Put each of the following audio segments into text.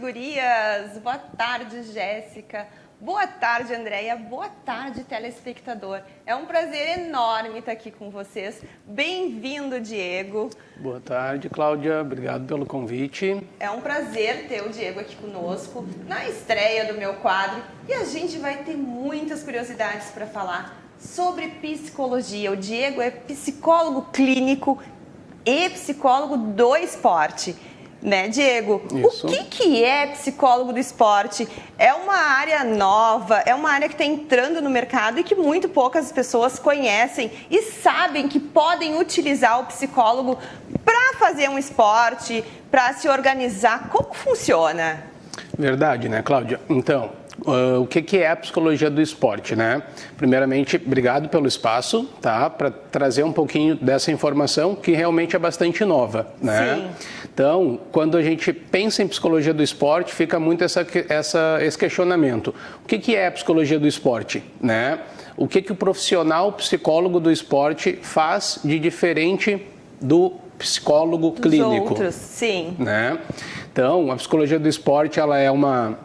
gurias! Boa tarde, Jéssica. Boa tarde, Andréia. Boa tarde, telespectador. É um prazer enorme estar aqui com vocês. Bem-vindo, Diego. Boa tarde, Cláudia. Obrigado pelo convite. É um prazer ter o Diego aqui conosco na estreia do meu quadro. E a gente vai ter muitas curiosidades para falar sobre psicologia. O Diego é psicólogo clínico e psicólogo do esporte. Né, Diego? Isso. O que é psicólogo do esporte? É uma área nova, é uma área que está entrando no mercado e que muito poucas pessoas conhecem e sabem que podem utilizar o psicólogo para fazer um esporte, para se organizar. Como funciona? Verdade, né, Cláudia? Então, o que é a psicologia do esporte, né? Primeiramente, obrigado pelo espaço, tá? Para trazer um pouquinho dessa informação que realmente é bastante nova, né? Sim. Então, quando a gente pensa em psicologia do esporte, fica muito esse questionamento. O que é a psicologia do esporte, né? O que o profissional psicólogo do esporte faz de diferente do psicólogo clínico? Outros, sim. Né? Então, a psicologia do esporte, ela é uma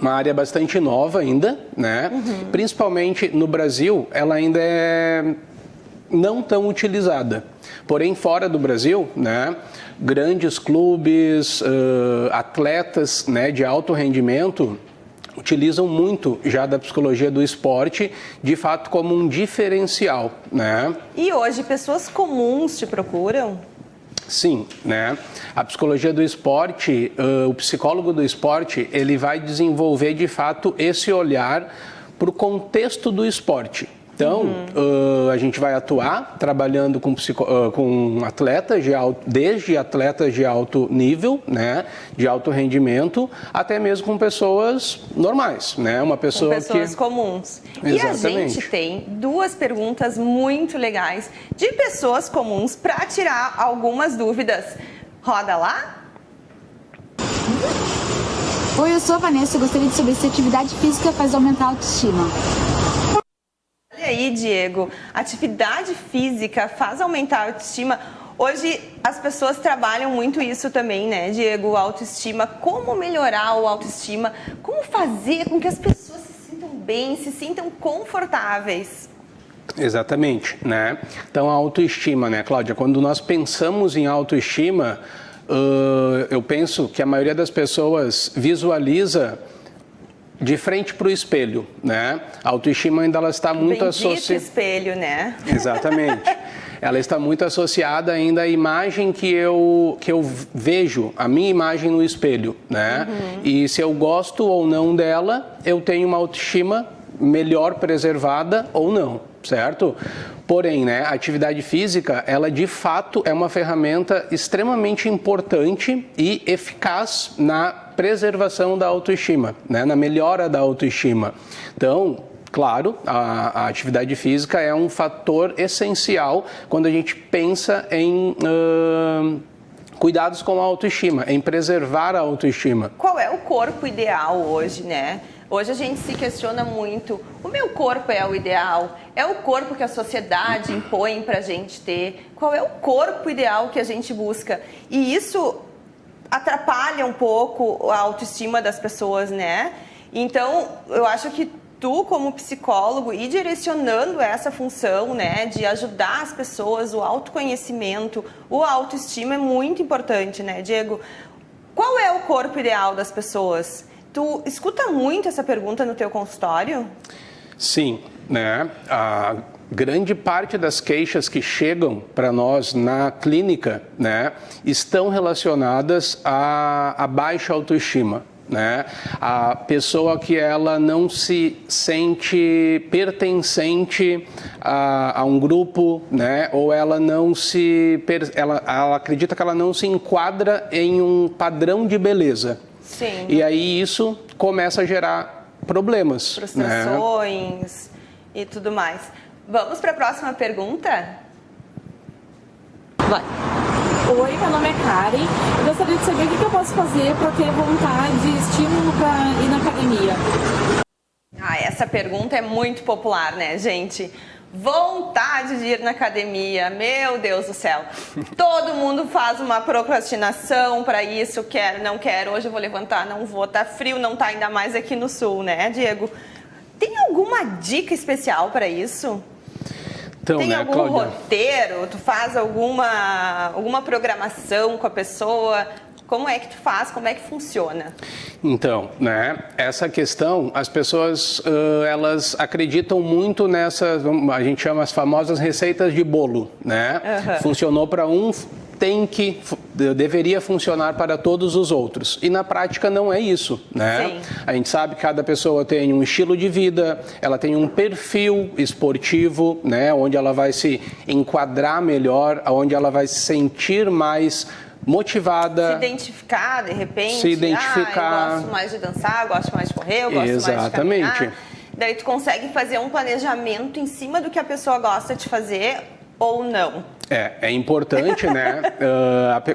área bastante nova ainda, né? Uhum. Principalmente no Brasil, ela ainda é não tão utilizada. Porém, fora do Brasil, né, grandes clubes, atletas, né, de alto rendimento utilizam muito já da psicologia do esporte, de fato, como um diferencial, né? E hoje, pessoas comuns te procuram? Sim, né? A psicologia do esporte, o psicólogo do esporte, ele vai desenvolver de fato esse olhar para o contexto do esporte. Então, a gente vai atuar trabalhando com atletas desde atletas de alto nível, né, de alto rendimento, até mesmo com pessoas normais, né, uma pessoa com pessoas comuns. Exatamente. E a gente tem duas perguntas muito legais de pessoas comuns para tirar algumas dúvidas. Roda lá. Oi, eu sou a Vanessa, eu gostaria de saber se a atividade física faz aumentar a autoestima. Olha aí, Diego, atividade física faz aumentar a autoestima. Hoje as pessoas trabalham muito isso também, né, Diego? Autoestima, como melhorar a autoestima, como fazer com que as pessoas se sintam bem, se sintam confortáveis. Exatamente, né? Então a autoestima, né, Cláudia? Quando nós pensamos em autoestima, eu penso que a maioria das pessoas visualiza de frente para o espelho, né? A autoestima ainda ela está muito associada. Espelho, né? Exatamente. Ela está muito associada ainda à imagem que eu vejo, a minha imagem no espelho, né? Uhum. E se eu gosto ou não dela, eu tenho uma autoestima melhor preservada ou não, certo? Porém, né, a atividade física, ela de fato é uma ferramenta extremamente importante e eficaz na preservação da autoestima, né, na melhora da autoestima. Então, claro, a atividade física é um fator essencial quando a gente pensa em cuidados com a autoestima, em preservar a autoestima. Qual é o corpo ideal hoje, né? Hoje a gente se questiona muito, o meu corpo é o ideal? É o corpo que a sociedade impõe pra gente ter? Qual é o corpo ideal que a gente busca? E isso atrapalha um pouco a autoestima das pessoas, né? Então, eu acho que tu, como psicólogo, ir direcionando essa função, né, de ajudar as pessoas, o autoconhecimento, o autoestima é muito importante, né, Diego? Qual é o corpo ideal das pessoas? Tu escuta muito essa pergunta no teu consultório? Sim, né? A grande parte das queixas que chegam para nós na clínica, né, estão relacionadas à baixa autoestima, né? A pessoa que ela não se sente pertencente a um grupo, né? Ou ela não se ela acredita que ela não se enquadra em um padrão de beleza. Sim. E aí isso começa a gerar problemas, frustrações, né? E tudo mais. Vamos para a próxima pergunta? Vai. Oi, meu nome é Karen. Eu gostaria de saber o que eu posso fazer para ter vontade, estímulo para ir na academia. Essa pergunta é muito popular, né, gente? Vontade de ir na academia, meu Deus do céu. Todo mundo faz uma procrastinação para isso, quero, não quero, hoje eu vou levantar, não vou, tá frio, não tá, ainda mais aqui no sul, né, Diego? Tem alguma dica especial para isso? Então, tem né, algum Cláudia? roteiro? Tu faz alguma programação com a pessoa? Como é que tu faz? Como é que funciona? Então, né, essa questão, as pessoas, elas acreditam muito nessas, a gente chama as famosas receitas de bolo, né? Funcionou para um, deveria funcionar para todos os outros. E na prática não é isso, né? Sim. A gente sabe que cada pessoa tem um estilo de vida, ela tem um perfil esportivo, né, onde ela vai se enquadrar melhor, onde ela vai se sentir mais motivada. Se identificar, de repente. Se identificar. Eu gosto mais de dançar, eu gosto mais de correr, eu gosto mais de caminhar. Daí tu consegue fazer um planejamento em cima do que a pessoa gosta de fazer ou não. É importante, né,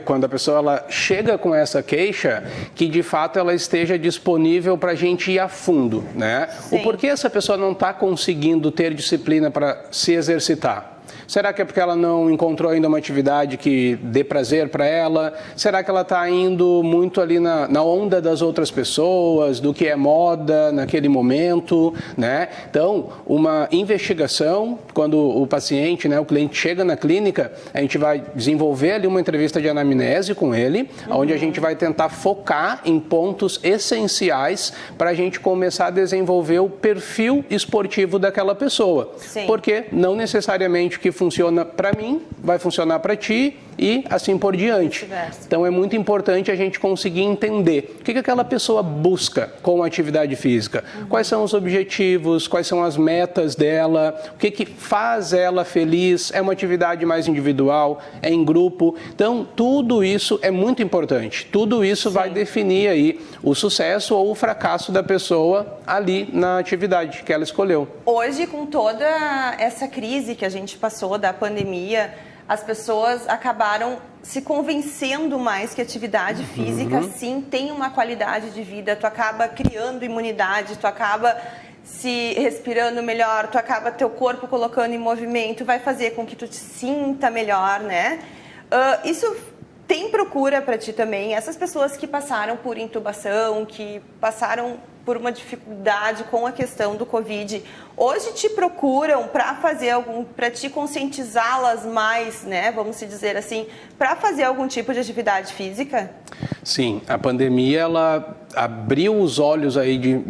quando a pessoa ela chega com essa queixa, que de fato ela esteja disponível para a gente ir a fundo, né? Sim. O porquê essa pessoa não está conseguindo ter disciplina para se exercitar? Será que é porque ela não encontrou ainda uma atividade que dê prazer para ela? Será que ela está indo muito ali na onda das outras pessoas, do que é moda naquele momento, né? Então, uma investigação, quando o paciente, né, o cliente chega na clínica, a gente vai desenvolver ali uma entrevista de anamnese com ele, onde a gente vai tentar focar em pontos essenciais para a gente começar a desenvolver o perfil esportivo daquela pessoa. Sim. Porque não necessariamente o que funciona para mim vai funcionar para ti e assim por diante. Então é muito importante a gente conseguir entender o que aquela pessoa busca com a atividade física, quais são os objetivos, quais são as metas dela, o que faz ela feliz, é uma atividade mais individual, é em grupo. Então tudo isso é muito importante, tudo isso vai definir aí o sucesso ou o fracasso da pessoa ali na atividade que ela escolheu. Hoje, com toda essa crise que a gente passou da pandemia, as pessoas acabaram se convencendo mais que a atividade física, sim, tem uma qualidade de vida. Tu acaba criando imunidade, tu acaba se respirando melhor, tu acaba teu corpo colocando em movimento, vai fazer com que tu te sinta melhor, né? Isso tem procura para ti também. Essas pessoas que passaram por intubação, que passaram por uma dificuldade com a questão do Covid, hoje te procuram para fazer para te conscientizá-las mais, né? Vamos se dizer assim, para fazer algum tipo de atividade física? Sim, a pandemia ela abriu os olhos aí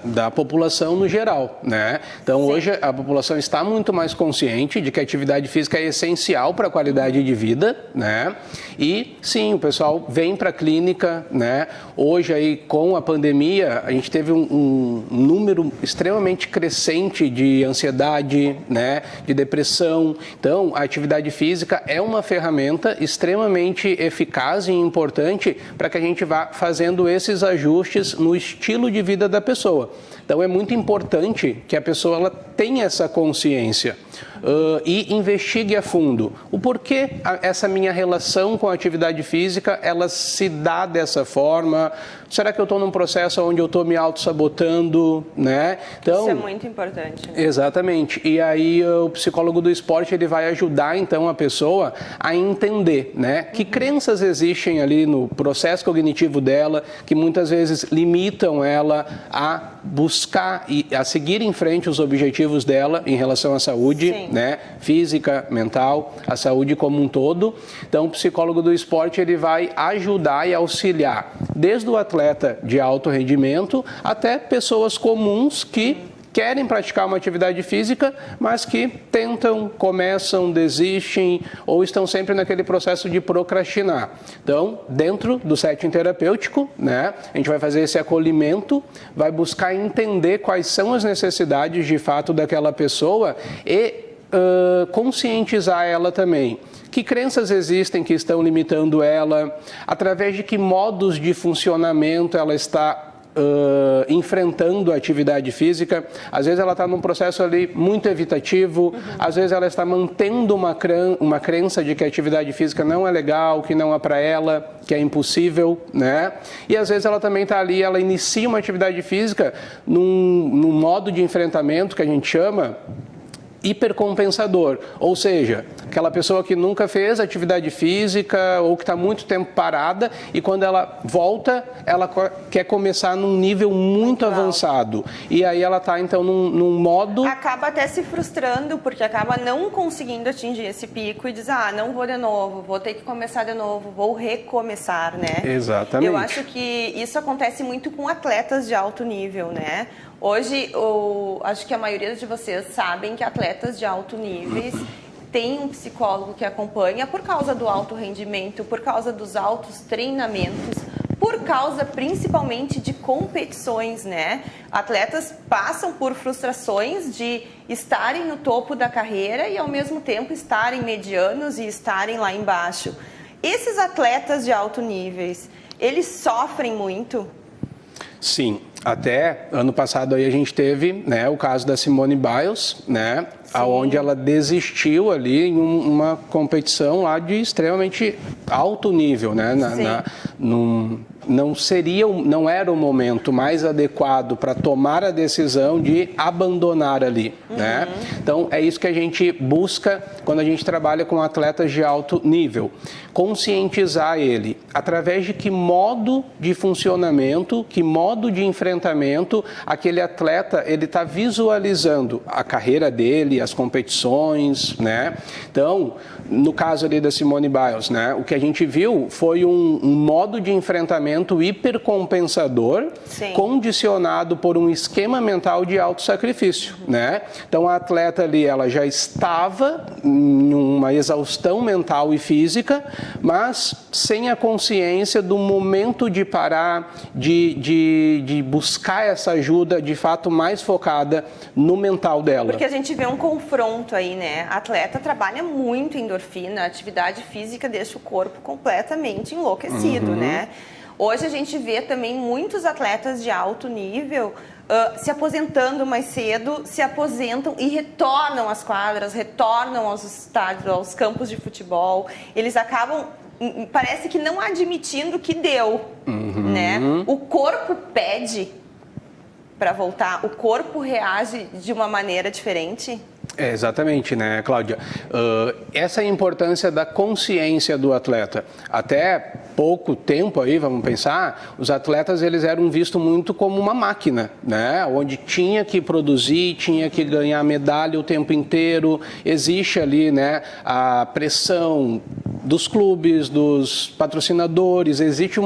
da população no geral, né? Então hoje a população está muito mais consciente de que a atividade física é essencial para a qualidade de vida, né? E sim, o pessoal vem para a clínica, né? Hoje aí com a pandemia a gente teve um número extremamente crescente de ansiedade, né? De depressão. Então a atividade física é uma ferramenta extremamente eficaz e importante para que a gente vá fazendo esses ajustes no estilo de vida da pessoa. Então é muito importante que a pessoa ela tenha essa consciência e investigue a fundo o porquê essa minha relação com a atividade física ela se dá dessa forma. Será que eu estou num processo onde eu estou me auto-sabotando, né? Então, isso é muito importante, né? Exatamente. E aí o psicólogo do esporte ele vai ajudar então a pessoa a entender, né? Que crenças existem ali no processo cognitivo dela que muitas vezes limitam ela a buscar e a seguir em frente os objetivos dela em relação à saúde, né? Física, mental, a saúde como um todo. Então o psicólogo do esporte ele vai ajudar e auxiliar desde o atleta de alto rendimento até pessoas comuns que querem praticar uma atividade física, mas que tentam, começam, desistem ou estão sempre naquele processo de procrastinar. Então, dentro do setting terapêutico, né, a gente vai fazer esse acolhimento, vai buscar entender quais são as necessidades de fato daquela pessoa e conscientizar ela também. Que crenças existem que estão limitando ela? Através de que modos de funcionamento ela está enfrentando a atividade física? Às vezes ela está num processo ali muito evitativo, às vezes ela está mantendo uma crença de que a atividade física não é legal, que não é para ela, que é impossível, né? E às vezes ela também está ali, ela inicia uma atividade física num modo de enfrentamento que a gente chama hipercompensador, ou seja, aquela pessoa que nunca fez atividade física ou que está muito tempo parada e quando ela volta, ela quer começar num nível muito avançado. E aí ela está então num modo... Acaba até se frustrando porque acaba não conseguindo atingir esse pico e diz, não vou de novo, vou ter que começar de novo, vou recomeçar, né? Exatamente. Eu acho que isso acontece muito com atletas de alto nível, né? Hoje, acho que a maioria de vocês sabem que atletas de alto nível têm um psicólogo que acompanha por causa do alto rendimento, por causa dos altos treinamentos, por causa principalmente de competições, né? Atletas passam por frustrações de estarem no topo da carreira e ao mesmo tempo estarem medianos e estarem lá embaixo. Esses atletas de alto nível, eles sofrem muito? Sim. Até ano passado aí a gente teve, né, o caso da Simone Biles, né, aonde ela desistiu ali em uma competição lá de extremamente alto nível, né, não era o momento mais adequado para tomar a decisão de abandonar ali, né? Então é isso que a gente busca quando a gente trabalha com atletas de alto nível, conscientizar ele através de que modo de funcionamento, que modo de enfrentamento aquele atleta ele está visualizando a carreira dele, as competições, né? Então, no caso ali da Simone Biles, né, o que a gente viu foi um modo de enfrentamento hipercompensador, condicionado por um esquema mental de autossacrifício, né? Então a atleta ali, ela já estava em uma exaustão mental e física, mas sem a consciência do momento de parar, de buscar essa ajuda de fato mais focada no mental dela. Porque a gente vê um confronto aí, né? A atleta trabalha muito endorfina, a atividade física deixa o corpo completamente enlouquecido, né? Hoje a gente vê também muitos atletas de alto nível se aposentando mais cedo, se aposentam e retornam às quadras, retornam aos estádios, aos campos de futebol. Eles acabam, parece que não admitindo que deu, né? O corpo pede para voltar, o corpo reage de uma maneira diferente. Exatamente, né, Cláudia? Essa é a importância da consciência do atleta. Até pouco tempo aí, vamos pensar, os atletas eles eram vistos muito como uma máquina, né? Onde tinha que produzir, tinha que ganhar medalha o tempo inteiro. Existe ali, né, a pressão dos clubes, dos patrocinadores, existe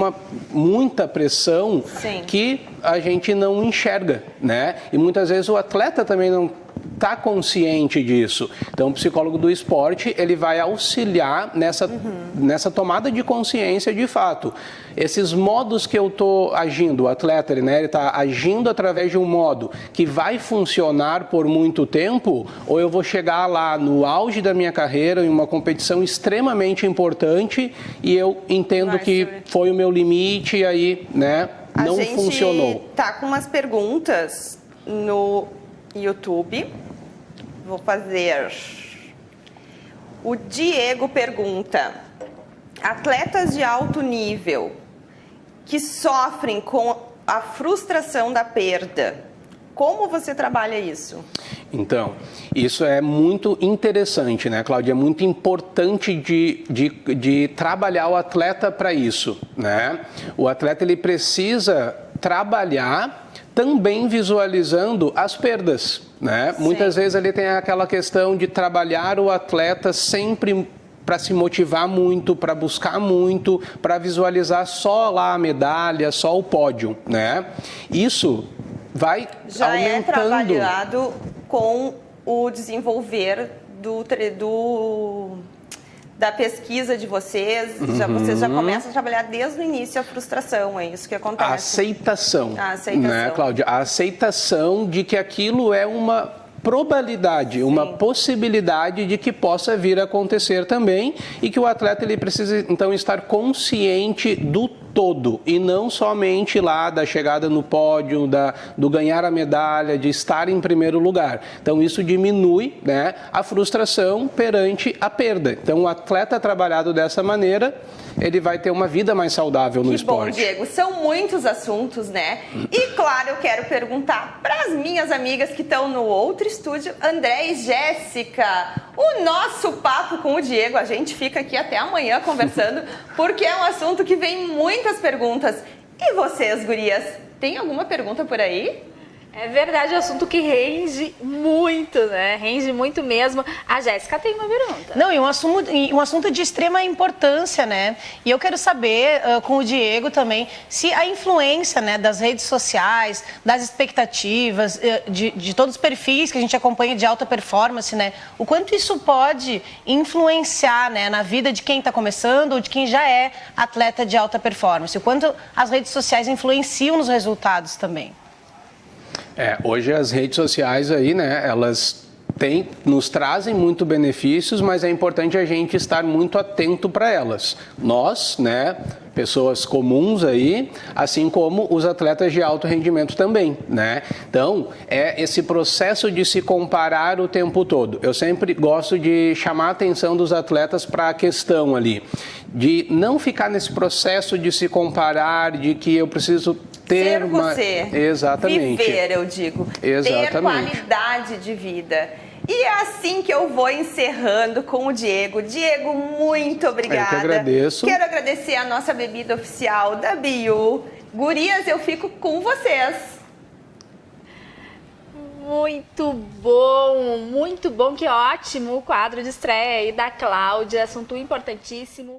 muita pressão que a gente não enxerga, né? E muitas vezes o atleta também não está consciente disso. Então, o psicólogo do esporte, ele vai auxiliar nessa tomada de consciência de fato. Esses modos que eu estou agindo, o atleta, ele está agindo através de um modo que vai funcionar por muito tempo, ou eu vou chegar lá no auge da minha carreira, em uma competição extremamente importante, e eu entendo que foi o meu limite e aí, né, não funcionou. A gente tá com umas perguntas no YouTube. Vou fazer. O Diego pergunta: atletas de alto nível que sofrem com a frustração da perda, como você trabalha isso? Então, isso é muito interessante, né, Cláudia? É muito importante de trabalhar o atleta para isso, né? O atleta ele precisa trabalhar também visualizando as perdas, né? Muitas vezes ele tem aquela questão de trabalhar o atleta sempre para se motivar muito, para buscar muito, para visualizar só lá a medalha, só o pódio, né? Isso vai já aumentando. É trabalhado com o desenvolver da pesquisa de vocês, vocês já começam a trabalhar desde o início a frustração, é isso que acontece? A aceitação, né, Cláudia? A aceitação de que aquilo é uma probabilidade, uma possibilidade de que possa vir a acontecer também e que o atleta ele precisa então estar consciente do todo e não somente lá da chegada no pódio, do ganhar a medalha, de estar em primeiro lugar. Então isso diminui, né, a frustração perante a perda. Então o atleta trabalhado dessa maneira, ele vai ter uma vida mais saudável no esporte. Que bom, Diego. São muitos assuntos, né? E claro, eu quero perguntar para as minhas amigas que estão no outro estúdio, André e Jéssica. O nosso papo com o Diego, a gente fica aqui até amanhã conversando, porque é um assunto que vem muitas perguntas. E vocês, gurias, tem alguma pergunta por aí? É verdade, é um assunto que rende muito, né? Rende muito mesmo. A Jéssica tem uma pergunta. Não, e um assunto de extrema importância, né? E eu quero saber, com o Diego também, se a influência, né, das redes sociais, das expectativas, de todos os perfis que a gente acompanha de alta performance, né? O quanto isso pode influenciar, né, na vida de quem está começando ou de quem já é atleta de alta performance. O quanto as redes sociais influenciam nos resultados também. Hoje as redes sociais aí, né, elas nos trazem muito benefícios, mas é importante a gente estar muito atento para elas. Nós, né, pessoas comuns aí, assim como os atletas de alto rendimento também, né? Então, é esse processo de se comparar o tempo todo. Eu sempre gosto de chamar a atenção dos atletas para a questão ali, de não ficar nesse processo de se comparar, de que eu preciso ter ser você. Exatamente. Viver, eu digo. Exatamente. Ter qualidade de vida. E é assim que eu vou encerrando com o Diego. Diego, muito obrigada. Eu que agradeço. Quero agradecer a nossa bebida oficial da Biu. Gurias, eu fico com vocês. Muito bom, que ótimo o quadro de estreia aí da Cláudia, assunto importantíssimo.